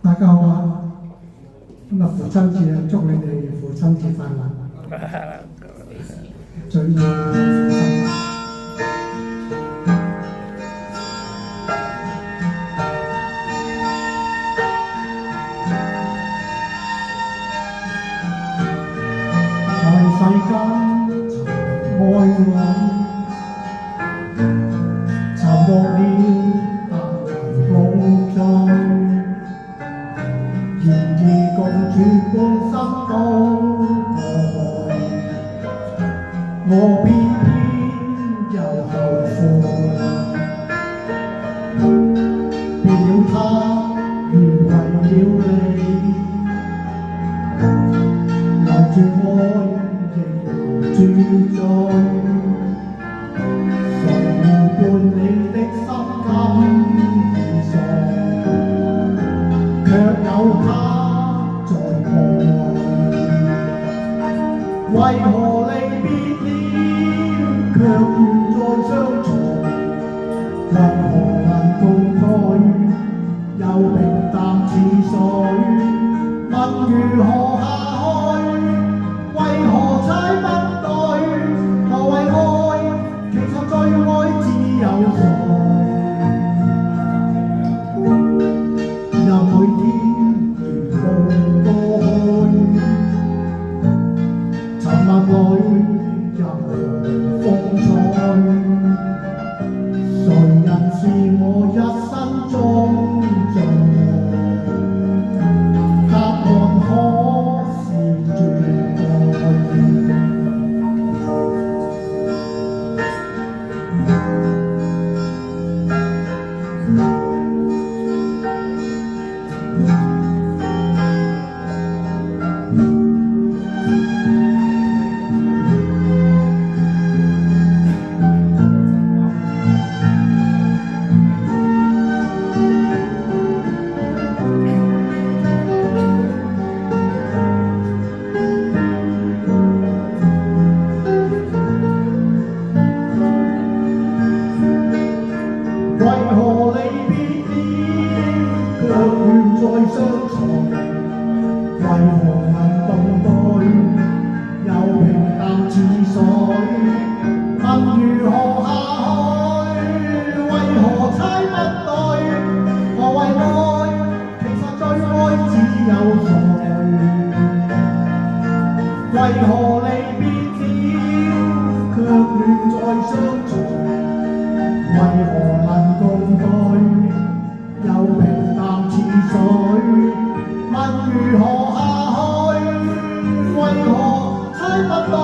大家好啊！今日父親節啊，祝你哋父親節快樂，最愛嘅父親。在世間尋愛侶，尋獲了但難共聚。然而共處半生都過去，我偏偏又後悔。變了他，原為了你，留住愛亦留住罪。誰願伴你的心甘意碎？卻有他在夢裏，為何離別了，卻願再相隨？為何能共對，又平淡似水？問如何下去？為何猜不對？何謂愛？其實最愛只有誰？任每天如夢過去，沉默裏任何風采。誰人是我一生中最愛？答案可是絕愛。為何離別了，卻願再相隨？為何能共對，又平淡似水？問如何下去？為何猜不對？何謂愛？其實最愛只有誰？為何離別了，卻願再相隨？為何能共對，又平淡似水？問如何下去？為何猜不對？